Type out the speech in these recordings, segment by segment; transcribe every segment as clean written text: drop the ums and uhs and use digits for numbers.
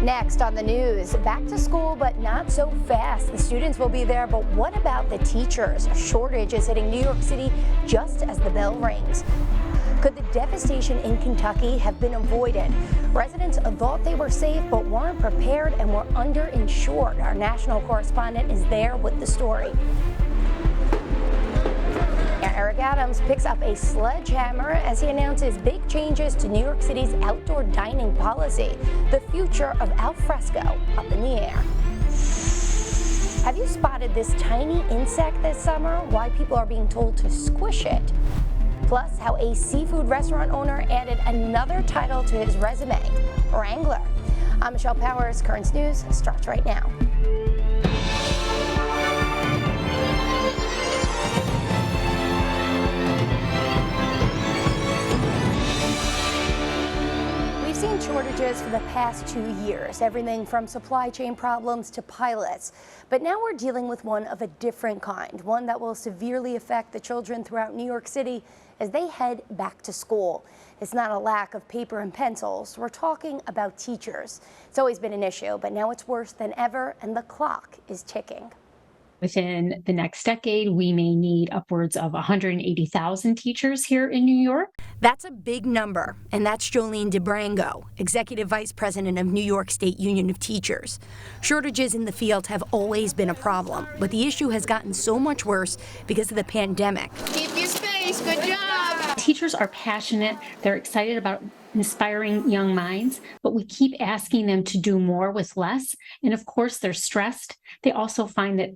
Next on the news, back to school, but not so fast. The students will be there, but what about the teachers? A shortage is hitting New York City just as the bell rings. Could the devastation in Kentucky have been avoided? Residents thought they were safe, but weren't prepared and were underinsured. Our national correspondent is there with the story. Eric Adams picks up a sledgehammer as he announces big changes to New York City's outdoor dining policy. The future of al fresco up in the air. Have you spotted this tiny insect this summer? Why people are being told to squish it? Plus, how a seafood restaurant owner added another title to his resume, Wrangler. I'm Michelle Powers. Currents News starts right now. Seen shortages for the past 2 years, everything from supply chain problems to pilots. But now we're dealing with one of a different kind, one that will severely affect the children throughout New York City as they head back to school. It's not a lack of paper and pencils. We're talking about teachers. It's always been an issue, but now it's worse than ever, and the clock is ticking. Within the next decade, we may need upwards of 180,000 teachers here in New York. That's a big number, and that's Jolene DeBrango, Executive Vice President of New York State Union of Teachers. Shortages in the field have always been a problem, but the issue has gotten so much worse because of the pandemic. Keep your space, good job. Teachers are passionate, they're excited about inspiring young minds, but we keep asking them to do more with less. And of course, they're stressed. They also find that,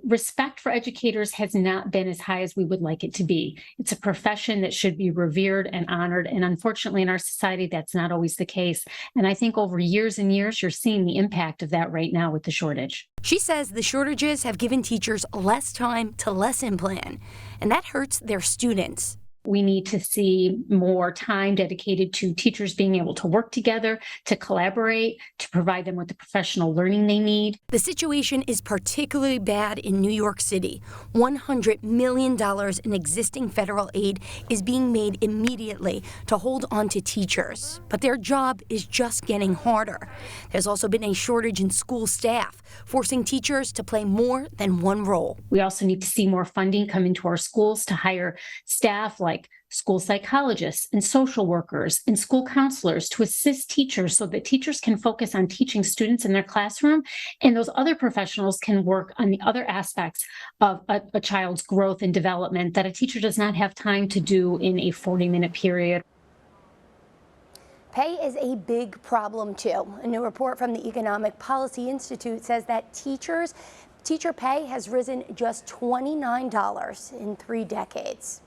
respect for educators has not been as high as we would like it to be. It's a profession that should be revered and honored. And unfortunately, in our society, that's not always the case. And I think over years and years, you're seeing the impact of that right now with the shortage. She says the shortages have given teachers less time to lesson plan, and that hurts their students. We need to see more time dedicated to teachers being able to work together, to collaborate, to provide them with the professional learning they need. The situation is particularly bad in New York City. $100 million in existing federal aid is being made immediately to hold on to teachers. But their job is just getting harder. There's also been a shortage in school staff, forcing teachers to play more than one role. We also need to see more funding come into our schools to hire staff like school psychologists and social workers and school counselors to assist teachers so that teachers can focus on teaching students in their classroom, and those other professionals can work on the other aspects of a child's growth and development that a teacher does not have time to do in a 40-minute period. Pay is a big problem too. A new report from the Economic Policy Institute says that teacher pay has risen just $29 in 3 decades.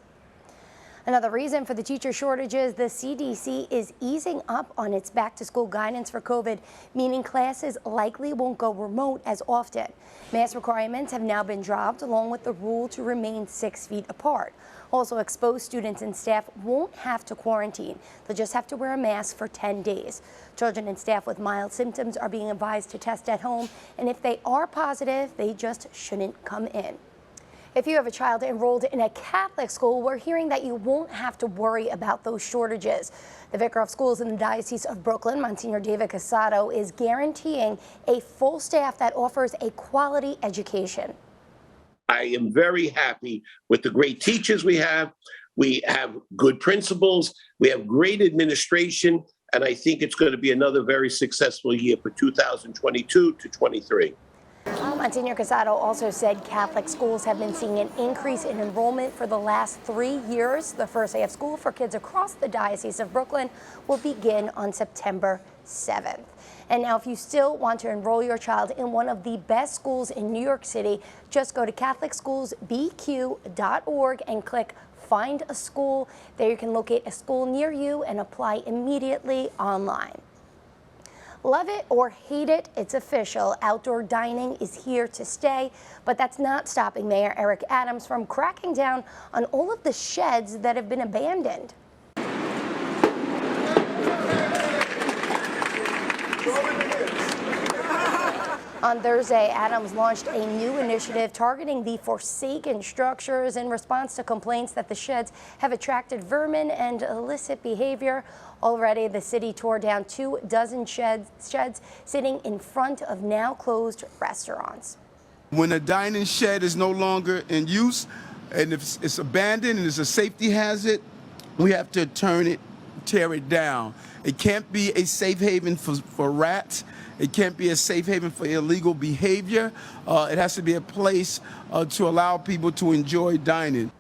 Another reason for the teacher shortages, the CDC is easing up on its back-to-school guidance for COVID, meaning classes likely won't go remote as often. Mask requirements have now been dropped, along with the rule to remain 6 feet apart. Also, exposed students and staff won't have to quarantine. They'll just have to wear a mask for 10 days. Children and staff with mild symptoms are being advised to test at home, and if they are positive, they just shouldn't come in. If you have a child enrolled in a Catholic school, we're hearing that you won't have to worry about those shortages. The vicar of schools in the Diocese of Brooklyn, Monsignor David Casado, is guaranteeing a full staff that offers a quality education. I am very happy with the great teachers we have. We have good principals. We have great administration. And I think it's going to be another very successful year for 2022 to 23. Monsignor Casado also said Catholic schools have been seeing an increase in enrollment for the last 3 years. The first day of school for kids across the Diocese of Brooklyn will begin on September 7th. And now, if you still want to enroll your child in one of the best schools in New York City, just go to CatholicSchoolsBQ.org and click Find a School. There you can locate a school near you and apply immediately online. Love it or hate it, it's official. Outdoor dining is here to stay, but that's not stopping Mayor Eric Adams from cracking down on all of the sheds that have been abandoned. On Thursday, Adams launched a new initiative targeting the forsaken structures in response to complaints that the sheds have attracted vermin and illicit behavior. Already, the city tore down 24 sheds sitting in front of now closed restaurants. When a dining shed is no longer in use and if it's abandoned and it's a safety hazard, we have to tear it down. It can't be a safe haven for rats. It can't be a safe haven for illegal behavior. It has to be a place to allow people to enjoy dining.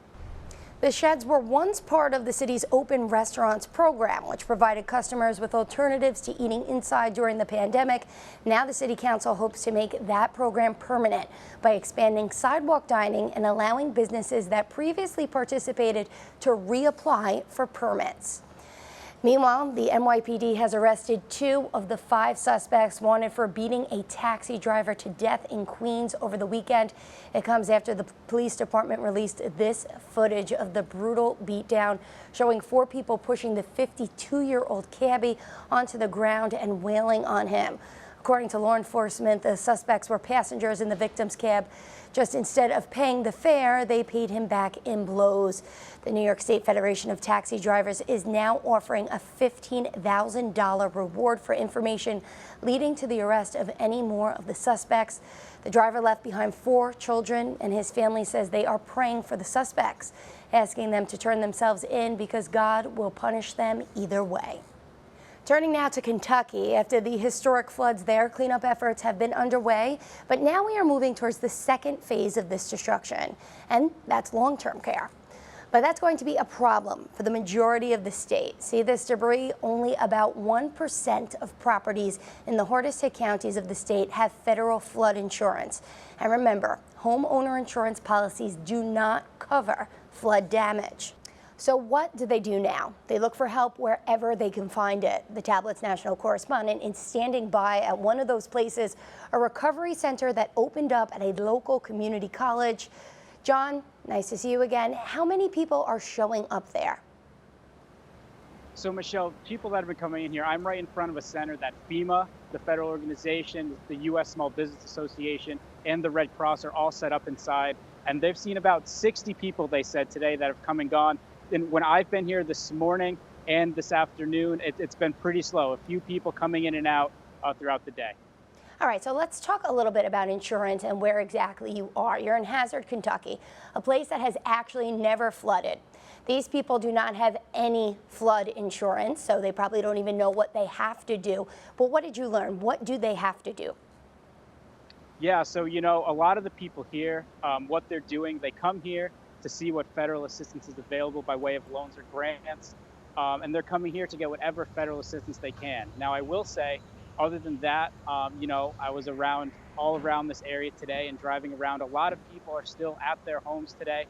The sheds were once part of the city's open restaurants program, which provided customers with alternatives to eating inside during the pandemic. Now the city council hopes to make that program permanent by expanding sidewalk dining and allowing businesses that previously participated to reapply for permits. Meanwhile, the NYPD has arrested 2 of the 5 suspects wanted for beating a taxi driver to death in Queens over the weekend. It comes after the police department released this footage of the brutal beatdown, showing 4 people pushing the 52-year-old cabbie onto the ground and wailing on him. According to law enforcement, the suspects were passengers in the victim's cab. Just instead of paying the fare, they paid him back in blows. The New York State Federation of Taxi Drivers is now offering a $15,000 reward for information leading to the arrest of any more of the suspects. The driver left behind 4 children, and his family says they are praying for the suspects, asking them to turn themselves in because God will punish them either way. Turning now to Kentucky, after the historic floods there, cleanup efforts have been underway, but now we are moving towards the second phase of this destruction, and that's long-term care. But that's going to be a problem for the majority of the state. See this debris? Only about 1% of properties in the hardest hit counties of the state have federal flood insurance. And remember, homeowner insurance policies do not cover flood damage. So what do they do now? They look for help wherever they can find it. The Tablet's national correspondent is standing by at one of those places, a recovery center that opened up at a local community college. John, nice to see you again. How many people are showing up there? So Michelle, people that have been coming in here, I'm right in front of a center that FEMA, the federal organization, the U.S. Small Business Association, and the Red Cross are all set up inside. And they've seen about 60 people, they said today, that have come and gone. And when I've been here this morning and this afternoon, it's been pretty slow. A few people coming in and out throughout the day. All right, so let's talk a little bit about insurance and where exactly you are. You're in Hazard, Kentucky, a place that has actually never flooded. These people do not have any flood insurance, so they probably don't even know what they have to do. But what did you learn? What do they have to do? Yeah, so, you know, a lot of the people here, what they're doing, they come here to see what federal assistance is available by way of loans or grants. And they're coming here to get whatever federal assistance they can. Now, I will say, other than that, you know, I was all around this area today and driving around. A lot of people are still at their homes today.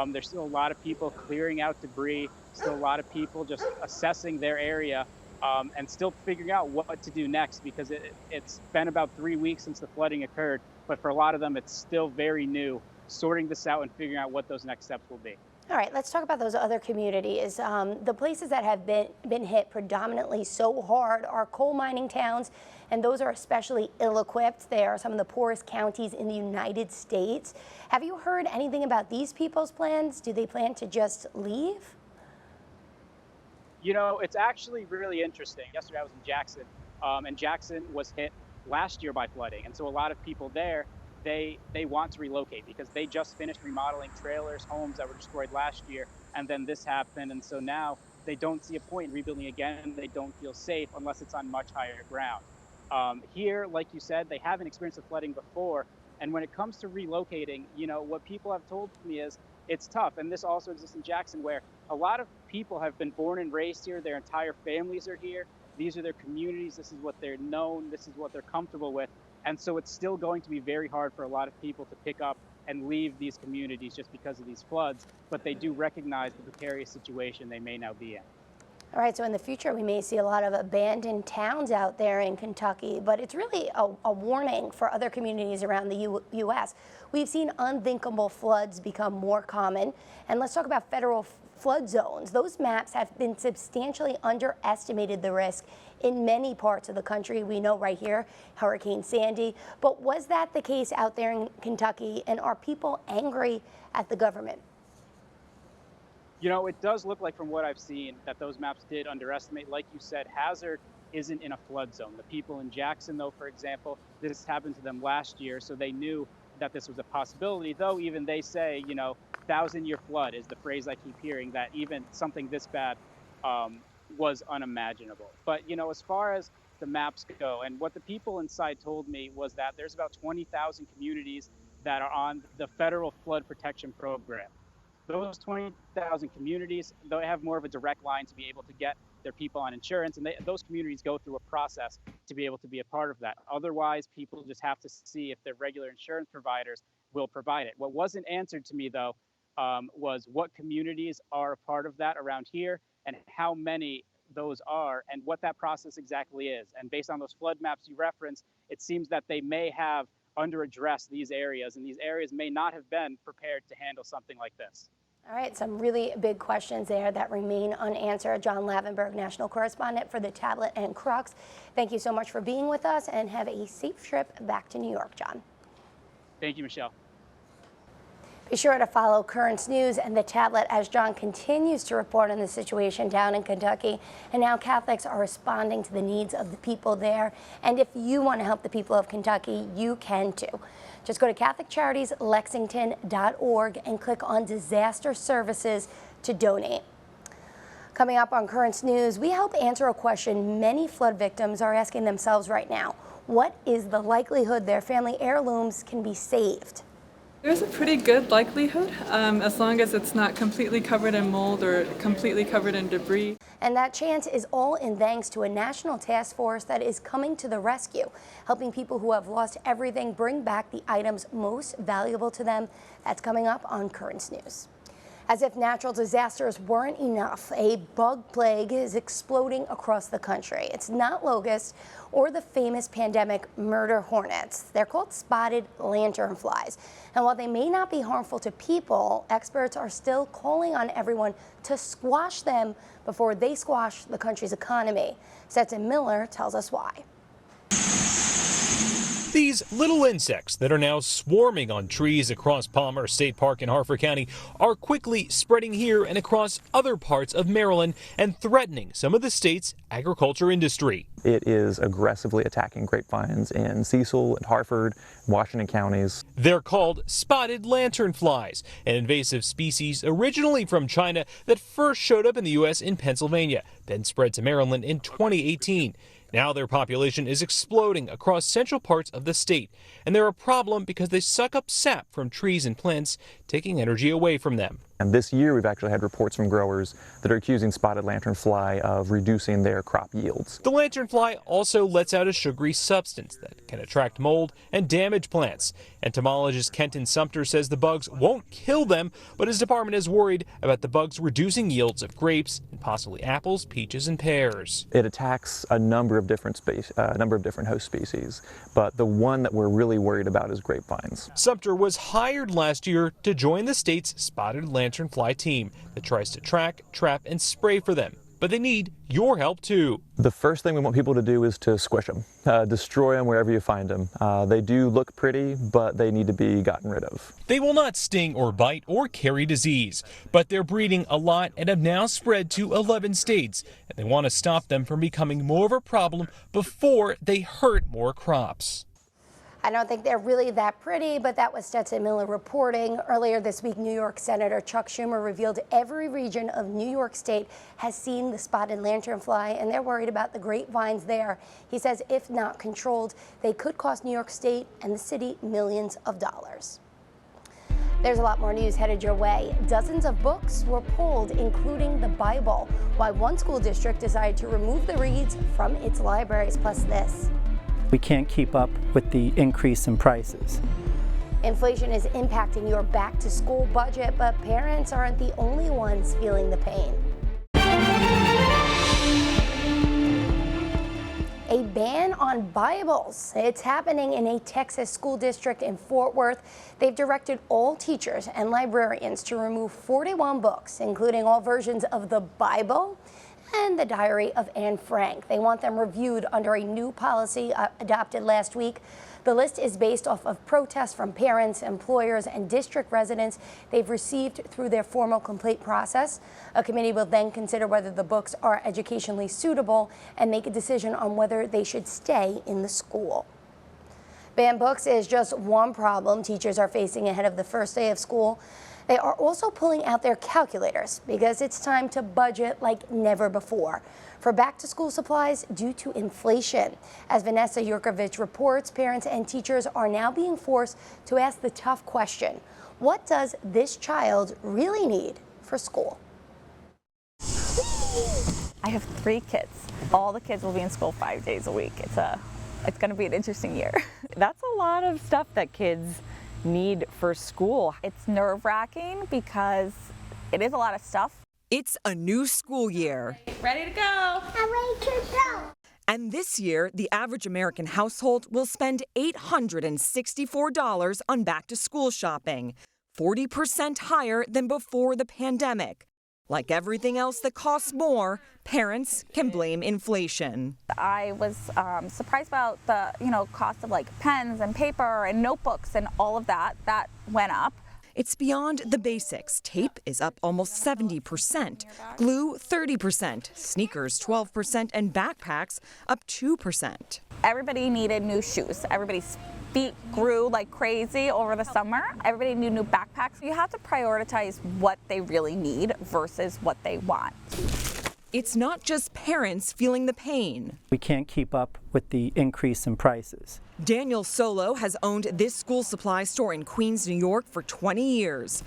There's still a lot of people clearing out debris, still a lot of people just assessing their area and still figuring out what to do next, because it's been about 3 weeks since the flooding occurred. But for a lot of them, it's still very new, sorting this out and figuring out what those next steps will be. All right, let's talk about those other communities. The places that have been hit predominantly so hard are coal mining towns, and those are especially ill-equipped. They are some of the poorest counties in the United States. Have you heard anything about these people's plans? Do they plan to just leave? You know, it's actually really interesting. Yesterday I was in Jackson, and Jackson was hit last year by flooding, and so a lot of people there, they want to relocate because they just finished remodeling trailers, homes that were destroyed last year, and then this happened. And so now they don't see a point in rebuilding again. They don't feel safe unless it's on much higher ground. Here, like you said, they haven't experienced the flooding before. And when it comes to relocating, you know, what people have told me is it's tough. And this also exists in Jackson, where a lot of people have been born and raised here. Their entire families are here. These are their communities. This is what they're known. This is what they're comfortable with. And so it's still going to be very hard for a lot of people to pick up and leave these communities just because of these floods, but they do recognize the precarious situation they may now be in. All right, so in the future, we may see a lot of abandoned towns out there in Kentucky, but it's really a warning for other communities around the U.S. We've seen unthinkable floods become more common, and let's talk about federal flood zones. Those maps have been substantially underestimated the risk in many parts of the country. We know right here, Hurricane Sandy. But was that the case out there in Kentucky? And are people angry at the government? You know, it does look like from what I've seen that those maps did underestimate. Like you said, Hazard isn't in a flood zone. The people in Jackson, though, for example, this happened to them last year, so they knew that this was a possibility, though even they say, you know, 1,000-year flood is the phrase I keep hearing, that even something this bad was unimaginable. But, you know, as far as the maps go, and what the people inside told me was that there's about 20,000 communities that are on the federal flood protection program. Those 20,000 communities, they have more of a direct line to be able to get their people on insurance, and those communities go through a process to be able to be a part of that. Otherwise, people just have to see if their regular insurance providers will provide it. What wasn't answered to me, though, was what communities are a part of that around here and how many those are and what that process exactly is. And based on those flood maps you referenced, it seems that they may have under-addressed these areas, and these areas may not have been prepared to handle something like this. All right, some really big questions there that remain unanswered. John Lavenberg, national correspondent for the Tablet and Crux. Thank you so much for being with us, and have a safe trip back to New York, John. Thank you, Michelle. Be sure to follow Currents News and the Tablet as John continues to report on the situation down in Kentucky and how Catholics are responding to the needs of the people there. And if you want to help the people of Kentucky, you can too. Just go to CatholicCharitiesLexington.org and click on Disaster Services to donate. Coming up on Currents News, we help answer a question many flood victims are asking themselves right now. What is the likelihood their family heirlooms can be saved? There's a pretty good likelihood, as long as it's not completely covered in mold or completely covered in debris. And that chance is all in thanks to a national task force that is coming to the rescue, helping people who have lost everything bring back the items most valuable to them. That's coming up on Currents News. As if natural disasters weren't enough, a bug plague is exploding across the country. It's not locusts or the famous pandemic murder hornets. They're called spotted lanternflies. And while they may not be harmful to people, experts are still calling on everyone to squash them before they squash the country's economy. Stetson Miller tells us why. These little insects that are now swarming on trees across Palmer State Park in Harford County are quickly spreading here and across other parts of Maryland and threatening some of the state's agriculture industry. It is aggressively attacking grapevines in Cecil and Harford, Washington counties. They're called spotted lanternflies, an invasive species originally from China that first showed up in the U.S. in Pennsylvania, then spread to Maryland in 2018. Now their population is exploding across central parts of the state, and they're a problem because they suck up sap from trees and plants, taking energy away from them. And this year we've actually had reports from growers that are accusing spotted lanternfly of reducing their crop yields. The lanternfly also lets out a sugary substance that can attract mold and damage plants. Entomologist Kenton Sumter says the bugs won't kill them, but his department is worried about the bugs reducing yields of grapes and possibly apples, peaches, and pears. It attacks a number of different host species, but the one that we're really worried about is grapevines. Sumter was hired last year to join the state's spotted lanternfly team that tries to track, trap, and spray for them. But they need your help too. The first thing we want people to do is to squish them, destroy them wherever you find them. They do look pretty, but they need to be gotten rid of. They will not sting or bite or carry disease, but they're breeding a lot and have now spread to 11 states. And they want to stop them from becoming more of a problem before they hurt more crops. I don't think they're really that pretty, but that was Stetson Miller reporting. Earlier this week, New York Senator Chuck Schumer revealed every region of New York State has seen the spotted lanternfly, and they're worried about the grapevines there. He says if not controlled, they could cost New York State and the city millions of dollars. There's a lot more news headed your way. Dozens of books were pulled, including the Bible, why one school district decided to remove the reads from its libraries, plus this. We can't keep up with the increase in prices. Inflation is impacting your back-to-school budget, but parents aren't the only ones feeling the pain. a ban on Bibles. It's happening in a Texas school district in Fort Worth. They've directed all teachers and librarians to remove 41 books, including all versions of the Bible and the Diary of Anne Frank. They want them reviewed under a new policy adopted last week. The list is based off of protests from parents, employers, and district residents they've received through their formal complaint process. A committee will then consider whether the books are educationally suitable and make a decision on whether they should stay in the school. Banned books is just one problem teachers are facing ahead of the first day of school. They are also pulling out their calculators because it's time to budget like never before for back-to-school supplies due to inflation. As Vanessa Yurkovich reports, parents and teachers are now being forced to ask the tough question: what does this child really need for school? I have 3 kids. All the kids will be in school 5 days a week. It's going to be an interesting year. That's a lot of stuff that kids need for school. It's nerve-wracking because it is a lot of stuff. It's a new school year. Ready to go. I'm ready to go. And this year, the average American household will spend $864 on back-to-school shopping, 40% higher than before the pandemic. Like everything else that costs more, parents can blame inflation. I was surprised about the cost of like pens and paper and notebooks and all of that. That went up. It's beyond the basics. Tape is up almost 70%, glue 30%, sneakers 12%, and backpacks up 2%. Everybody needed new shoes. Everybody's feet grew like crazy over the summer. Everybody needed new backpacks. You have to prioritize what they really need versus what they want. It's not just parents feeling the pain. We can't keep up with the increase in prices. Daniel Solo has owned this school supply store in Queens, New York for 20 years.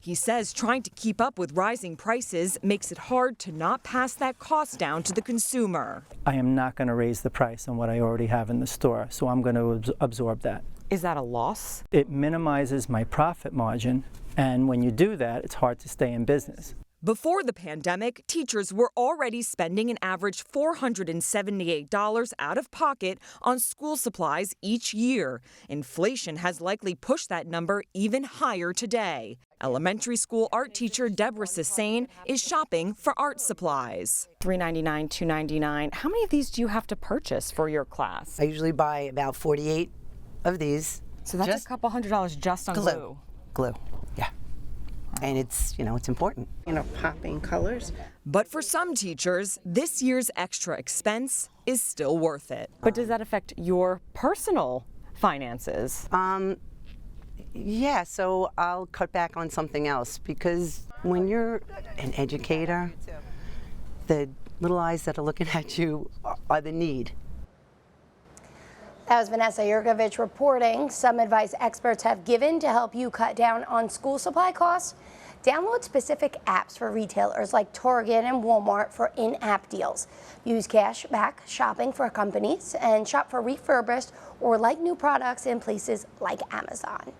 He says trying to keep up with rising prices makes it hard to not pass that cost down to the consumer. I am not going to raise the price on what I already have in the store, so I'm going to absorb that. Is that a loss? It minimizes my profit margin, and when you do that, it's hard to stay in business. Before the pandemic, teachers were already spending an average $478 out of pocket on school supplies each year. Inflation has likely pushed that number even higher today. Elementary school art teacher Deborah Sisane is shopping for art supplies. $3.99, $2.99. How many of these do you have to purchase for your class? I usually buy about 48 of these. So that's just a couple $100 just on glue. Glue, yeah. And it's, it's important. Popping colors. But for some teachers, this year's extra expense is still worth it. But does that affect your personal finances? Yeah, so I'll cut back on something else because when you're an educator, the little eyes that are looking at you are the need. That was Vanessa Yurkovich reporting. Some advice experts have given to help you cut down on school supply costs. Download specific apps for retailers like Target and Walmart for in-app deals. Use cashback shopping for companies and shop for refurbished or like new products in places like Amazon.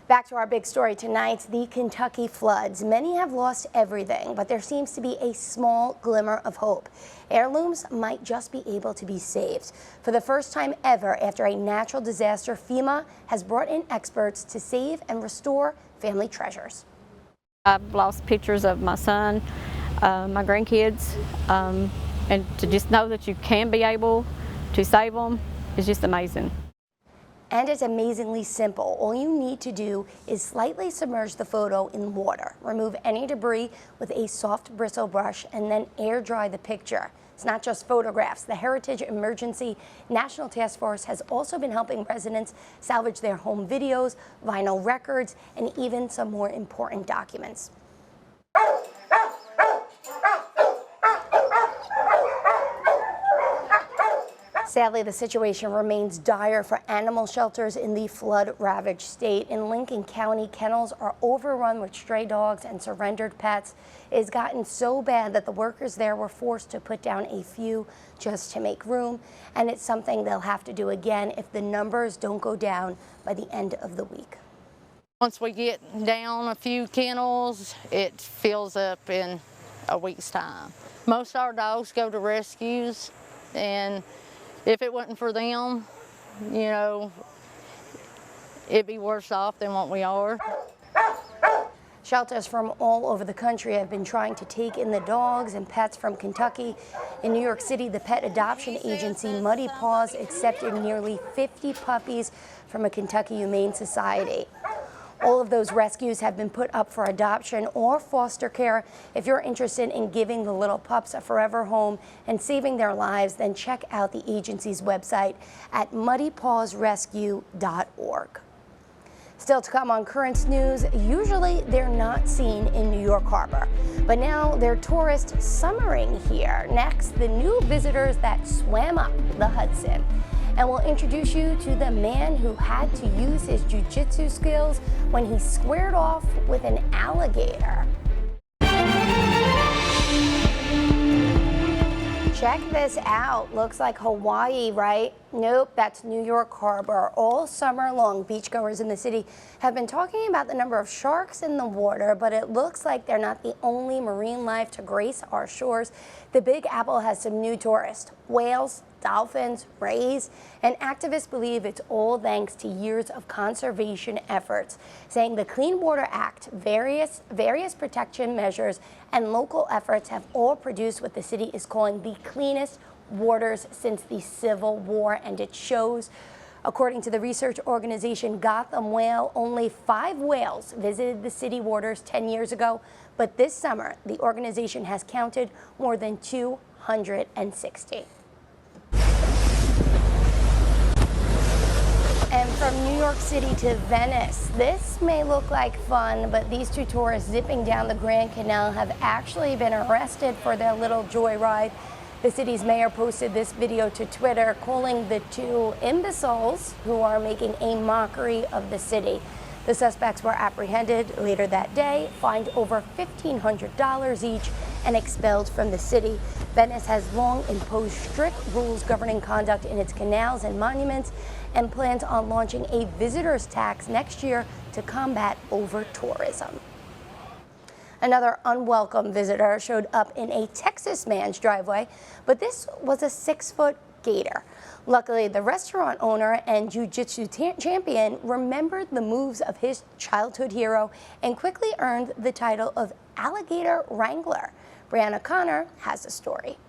Back to our big story tonight, the Kentucky floods. Many have lost everything, but there seems to be a small glimmer of hope. Heirlooms might just be able to be saved. For the first time ever after a natural disaster, FEMA has brought in experts to save and restore family treasures. I've lost pictures of my son, my grandkids, and to just know that you can be able to save them is just amazing. And it's amazingly simple. All you need to do is slightly submerge the photo in water, remove any debris with a soft bristle brush, and then air dry the picture. It's not just photographs. The Heritage Emergency National Task Force has also been helping residents salvage their home videos, vinyl records, and even some more important documents. Sadly, the situation remains dire for animal shelters in the flood-ravaged state. In Lincoln County, kennels are overrun with stray dogs and surrendered pets. It has gotten so bad that the workers there were forced to put down a few just to make room, and it's something they'll have to do again if the numbers don't go down by the end of the week. Once we get down a few kennels, it fills up in a week's time. Most of our dogs go to rescues, and if it wasn't for them, you know, it'd be worse off than what we are. Shelters from all over the country have been trying to take in the dogs and pets from Kentucky. In New York City, the pet adoption agency Muddy Paws accepted nearly 50 puppies from a Kentucky Humane Society. All of those rescues have been put up for adoption or foster care. If you're interested in giving the little pups a forever home and saving their lives, then check out the agency's website at muddypawsrescue.org. Still to come on Currents News, usually they're not seen in New York Harbor, but now they're tourists summering here. Next, the new visitors that swam up the Hudson. And we'll introduce you to the man who had to use his jiu-jitsu skills when he squared off with an alligator. Check this out. Looks like Hawaii, right? Nope, that's New York Harbor. All summer long, beachgoers in the city have been talking about the number of sharks in the water, but it looks like they're not the only marine life to grace our shores. The Big Apple has some new tourists: whales, dolphins, rays, and activists believe it's all thanks to years of conservation efforts, saying the Clean Water Act, various protection measures, and local efforts have all produced what the city is calling the cleanest waters since the Civil War, and it shows. According to the research organization Gotham Whale, only 5 whales visited the city waters 10 years ago, but this summer the organization has counted more than 260. And from New York City to Venice, this may look like fun, but these 2 tourists zipping down the Grand Canal have actually been arrested for their little joyride. The city's mayor posted this video to Twitter, calling the 2 imbeciles who are making a mockery of the city. The suspects were apprehended later that day, fined over $1,500 each, and expelled from the city. Venice has long imposed strict rules governing conduct in its canals and monuments, and plans on launching a visitor's tax next year to combat over-tourism. Another unwelcome visitor showed up in a Texas man's driveway, but this was a 6-foot gator. Luckily, the restaurant owner and jiu-jitsu champion remembered the moves of his childhood hero and quickly earned the title of Gator Wrangler. Brianna Connor has the story.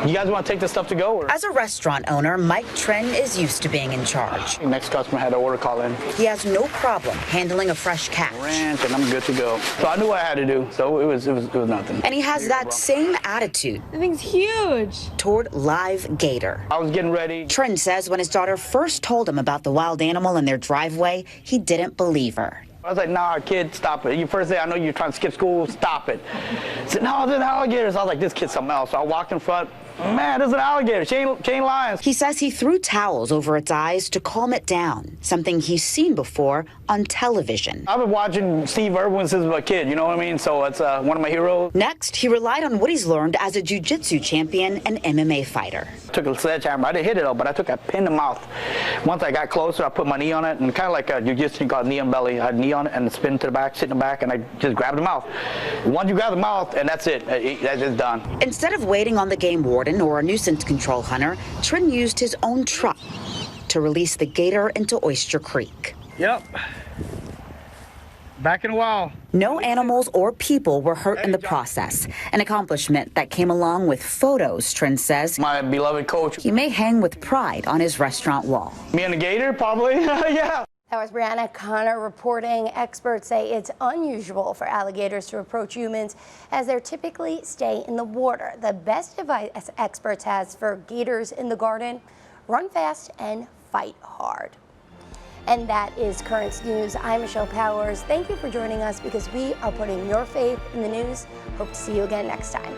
You guys want to take this stuff to go? Or? As a restaurant owner, Mike Tren is used to being in charge. The next customer had an order call in. He has no problem handling a fresh catch. Ranch, and I'm good to go. So I knew what I had to do, so it was nothing. And he has that same attitude. The thing's huge. Toward live gator. I was getting ready. Tren says when his daughter first told him about the wild animal in their driveway, he didn't believe her. I was like, nah, kid, stop it. You first say, I know you're trying to skip school, stop it. He said, no, there's alligators. I was like, this kid's something else. So I walked in front. Man, there's an alligator. She ain't lying. He says he threw towels over its eyes to calm it down, something he's seen before on television. I've been watching Steve Irwin since I was a kid, you know what I mean? So it's one of my heroes. Next, he relied on what he's learned as a jiu-jitsu champion and MMA fighter. Took a sledgehammer. I didn't hit it though, but I took a pin in the mouth. Once I got closer, I put my knee on it, and kind of like a jiu-jitsu called knee and belly. I had a knee on it and spin to the back, sit in the back, and I just grabbed the mouth. Once you grab the mouth, and that's it. That's just done. Instead of waiting on the game warden or a nuisance control hunter, Tren used his own truck to release the gator into Oyster Creek. Yep. Back in a while. No animals or people were hurt in the process, an accomplishment that came along with photos, Tren says. My beloved coach. He may hang with pride on his restaurant wall. Me and the gator, probably, yeah. That was Brianna Connor reporting. Experts say it's unusual for alligators to approach humans as they typically stay in the water. The best advice experts has for gators in the garden: run fast and fight hard. And that is Currents News. I'm Michelle Powers. Thank you for joining us because we are putting your faith in the news. Hope to see you again next time.